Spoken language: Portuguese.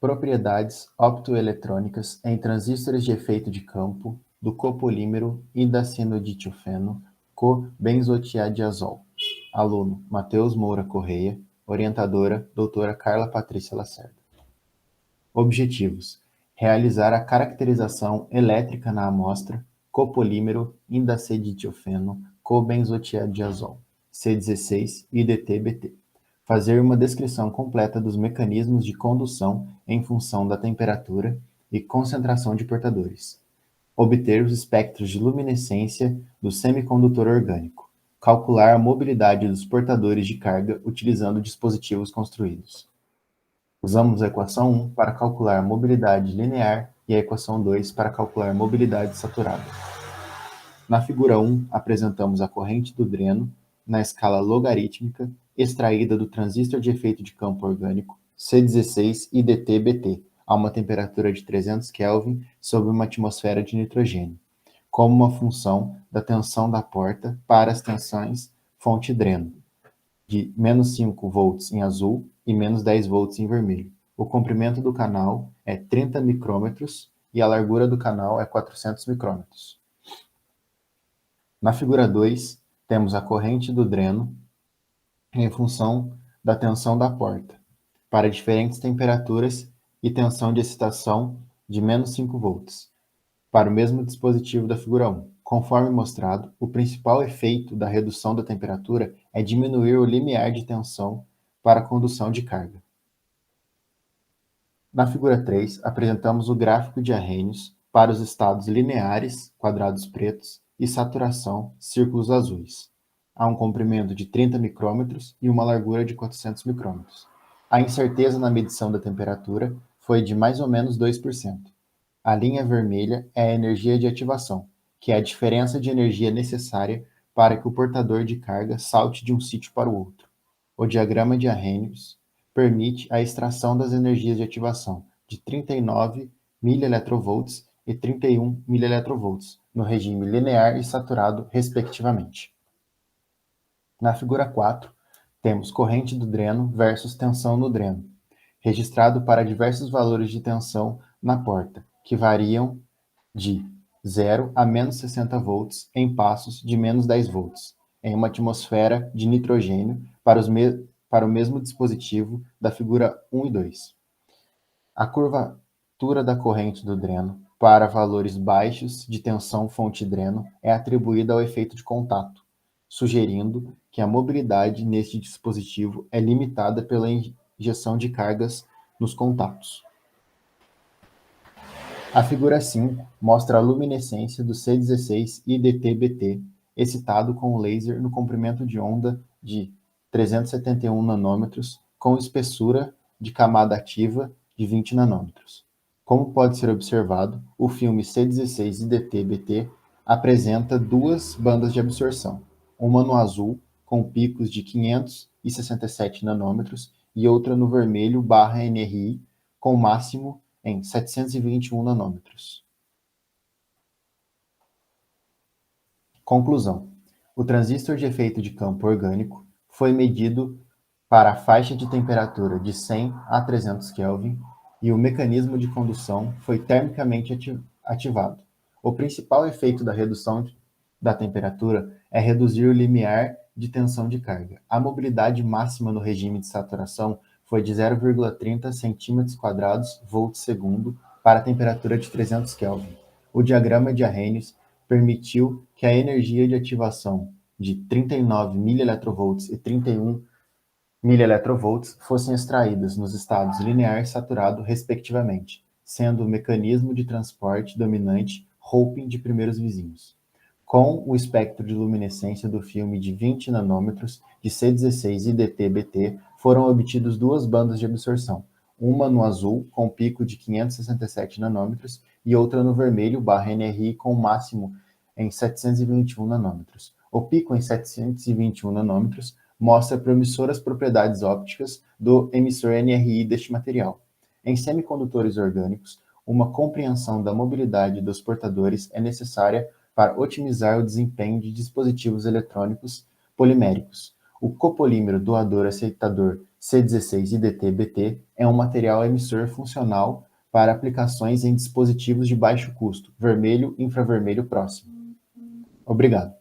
Propriedades optoeletrônicas em transistores de efeito de campo do copolímero indacinoditilfeno co-benzotiadiazol. Aluno: Matheus Moura Correia. Orientadora: doutora Carla Patrícia Lacerda. Objetivos: realizar a caracterização elétrica na amostra copolímero indaceditilfeno cobenzotiadiazol, C16 IDT-BT. Fazer uma descrição completa dos mecanismos de condução em função da temperatura e concentração de portadores. Obter os espectros de luminescência do semicondutor orgânico. Calcular a mobilidade dos portadores de carga utilizando dispositivos construídos. Usamos a equação 1 para calcular a mobilidade linear e a equação 2 para calcular a mobilidade saturada. Na figura 1, apresentamos a corrente do dreno na escala logarítmica extraída do transistor de efeito de campo orgânico C16 IDT-BT a uma temperatura de 300 Kelvin sob uma atmosfera de nitrogênio, como uma função da tensão da porta para as tensões fonte dreno, de menos 5 volts em azul e menos 10 volts em vermelho. O comprimento do canal é 30 micrômetros e a largura do canal é 400 micrômetros. Na figura 2, temos a corrente do dreno em função da tensão da porta, para diferentes temperaturas e tensão de excitação de menos 5 volts, para o mesmo dispositivo da figura 1. Conforme mostrado, o principal efeito da redução da temperatura é diminuir o limiar de tensão para a condução de carga. Na figura 3, apresentamos o gráfico de Arrhenius para os estados lineares, quadrados pretos, e saturação, círculos azuis. Há um comprimento de 30 micrômetros e uma largura de 400 micrômetros. A incerteza na medição da temperatura foi de mais ou menos 2%. A linha vermelha é a energia de ativação, que é a diferença de energia necessária para que o portador de carga salte de um sítio para o outro. O diagrama de Arrhenius permite a extração das energias de ativação de 39 mV e 31 mV no regime linear e saturado, respectivamente. Na figura 4, temos corrente do dreno versus tensão no dreno, registrado para diversos valores de tensão na porta, que variam de 0 a menos 60 volts em passos de menos 10 volts, em uma atmosfera de nitrogênio para o mesmo dispositivo da figura 1 e 2. A curvatura da corrente do dreno para valores baixos de tensão fonte-dreno é atribuída ao efeito de contato, sugerindo que a mobilidade neste dispositivo é limitada pela injeção de cargas nos contatos. A figura 5 mostra a luminescência do C16 IDT-BT excitado com o laser no comprimento de onda de 371 nanômetros com espessura de camada ativa de 20 nanômetros. Como pode ser observado, o filme C16 IDT-BT apresenta duas bandas de absorção, uma no azul com picos de 567 nanômetros e outra no vermelho /NRI com máximo em 721 nanômetros. Conclusão: o transistor de efeito de campo orgânico foi medido para a faixa de temperatura de 100 a 300 Kelvin e o mecanismo de condução foi termicamente ativado. O principal efeito da redução da temperatura é reduzir o limiar de tensão de carga. A mobilidade máxima no regime de saturação foi de 0,30 cm² volts segundo para a temperatura de 300 Kelvin. O diagrama de Arrhenius permitiu que a energia de ativação de 39 mV e 31 mV fossem extraídas nos estados linear e saturado, respectivamente, sendo o mecanismo de transporte dominante Hoping de primeiros vizinhos. Com o espectro de luminescência do filme de 20 nanômetros de C16 IDT-BT, foram obtidas duas bandas de absorção, uma no azul, com pico de 567 nanômetros, e outra no vermelho /NRI, com máximo em 721 nanômetros. O pico em 721 nanômetros mostra promissoras propriedades ópticas do emissor NRI deste material. Em semicondutores orgânicos, uma compreensão da mobilidade dos portadores é necessária para otimizar o desempenho de dispositivos eletrônicos poliméricos. O copolímero doador-aceitador C16IDT-BT é um material emissor funcional para aplicações em dispositivos de baixo custo, vermelho e infravermelho próximo. Obrigado.